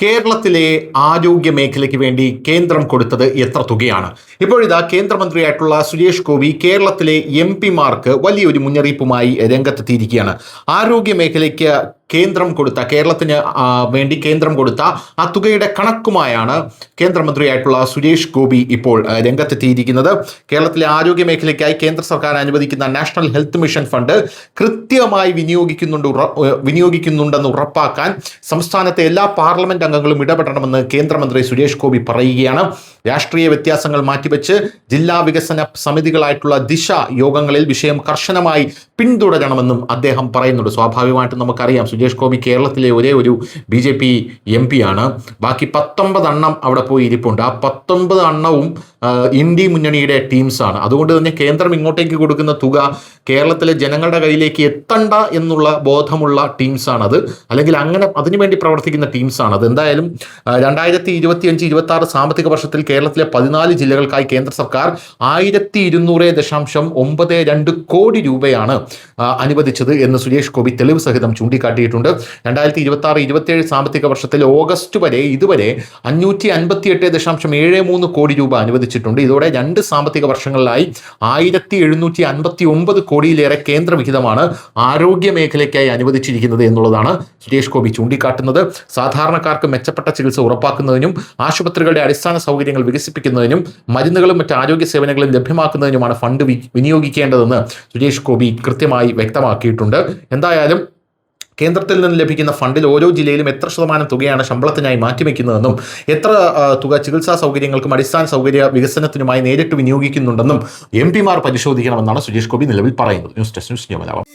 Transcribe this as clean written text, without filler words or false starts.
കേരളത്തിലെ ആരോഗ്യ മേഖലയ്ക്ക് വേണ്ടി കേന്ദ്രം കൊടുത്തത് എത്ര തുകയാണ്? ഇപ്പോഴിതാ കേന്ദ്രമന്ത്രിയായിട്ടുള്ള സുരേഷ് ഗോപി കേരളത്തിലെ എംപിമാർക്ക് വലിയൊരു മുന്നറിയിപ്പുമായി രംഗത്തെത്തിയിരിക്കുകയാണ്. ആരോഗ്യ മേഖലയ്ക്ക് കേരളത്തിന് വേണ്ടി കേന്ദ്രം കൊടുത്ത ആ തുകയുടെ കണക്കുമായാണ് കേന്ദ്രമന്ത്രിയായിട്ടുള്ള സുരേഷ് ഗോപി ഇപ്പോൾ രംഗത്തെത്തിയിരിക്കുന്നത്. കേരളത്തിലെ ആരോഗ്യ മേഖലയ്ക്കായി കേന്ദ്ര സർക്കാർ അനുവദിക്കുന്ന നാഷണൽ ഹെൽത്ത് മിഷൻ ഫണ്ട് കൃത്യമായി വിനിയോഗിക്കുന്നുണ്ടെന്ന് ഉറപ്പാക്കാൻ സംസ്ഥാനത്തെ എല്ലാ പാർലമെന്റ് അംഗങ്ങളും ഇടപെടണമെന്ന് കേന്ദ്രമന്ത്രി സുരേഷ് ഗോപി പറയുകയാണ്. രാഷ്ട്രീയ വ്യത്യാസങ്ങൾ മാറ്റിവെച്ച് ജില്ലാ വികസന സമിതികളായിട്ടുള്ള ദിശ യോഗങ്ങളിൽ വിഷയം കർശനമായി പിന്തുടരണമെന്നും അദ്ദേഹം പറയുന്നുണ്ട്. സ്വാഭാവികമായിട്ടും നമുക്കറിയാം, സുരേഷ് ഗോപി കേരളത്തിലെ ഒരേ ഒരു BJP MP ആണ്. ബാക്കി 19 എണ്ണം അവിടെ പോയി ഇരിപ്പുണ്ട്. ആ 19 എണ്ണവും ഇന്ത്യ മുന്നണിയുടെ ടീംസാണ്. അതുകൊണ്ട് തന്നെ കേന്ദ്രം ഇങ്ങോട്ടേക്ക് കൊടുക്കുന്ന തുക കേരളത്തിലെ ജനങ്ങളുടെ കയ്യിലേക്ക് എത്തണ്ട എന്നുള്ള ബോധമുള്ള ടീംസാണത്, അല്ലെങ്കിൽ അങ്ങനെ അതിനുവേണ്ടി പ്രവർത്തിക്കുന്ന ടീംസാണത്. എന്തായാലും 2025-26 സാമ്പത്തിക വർഷത്തിൽ കേരളത്തിലെ 14 ജില്ലകൾക്കായി കേന്ദ്ര സർക്കാർ 1200.92 കോടി രൂപയാണ് അനുവദിച്ചത് എന്ന് സുരേഷ് ഗോപി തെളിവ് സഹിതം ചൂണ്ടിക്കാട്ടിയിട്ടുണ്ട്. 2026-27 സാമ്പത്തിക വർഷത്തിൽ ഓഗസ്റ്റ് വരെ ഇതുവരെ 558.73 കോടി രൂപ അനുവദിച്ചിട്ടുണ്ട്. ഇതോടെ 2 സാമ്പത്തിക വർഷങ്ങളിലായി 1759 കോടിയിലേറെ കേന്ദ്ര വിഹിതമാണ് ആരോഗ്യ മേഖലയ്ക്കായി അനുവദിച്ചിരിക്കുന്നത് എന്നുള്ളതാണ് സുരേഷ് ഗോപി ചൂണ്ടിക്കാട്ടുന്നത്. സാധാരണക്കാർക്ക് മെച്ചപ്പെട്ട ചികിത്സ ഉറപ്പാക്കുന്നതിനും ആശുപത്രികളുടെ അടിസ്ഥാന സൗകര്യങ്ങൾ വികസിപ്പിക്കുന്നതിനും മരുന്നുകളും മറ്റ് ആരോഗ്യ സേവനങ്ങളും ലഭ്യമാക്കുന്നതിനുമാണ് ഫണ്ട് വിനിയോഗിക്കേണ്ടതെന്ന് സുരേഷ് ഗോപി കൃത്യമായി വ്യക്തമാക്കിയിട്ടുണ്ട്. എന്തായാലും കേന്ദ്രത്തിൽ നിന്ന് ലഭിക്കുന്ന ഫണ്ടിൽ ഓരോ ജില്ലയിലും എത്ര ശതമാനം തുകയാണ് ശമ്പളത്തിനായി മാറ്റിവെക്കുന്നതെന്നും എത്ര തുക ചികിത്സാ സൗകര്യങ്ങൾക്കും അടിസ്ഥാന സൗകര്യ വികസനത്തിനുമായി നേരിട്ട് വിനിയോഗിക്കുന്നുണ്ടെന്നും MP മാർ പരിശോധിക്കണമെന്നാണ് സുരേഷ് ഗോപി നിലവിൽ പറയുന്നത്. News desk news Malayalam.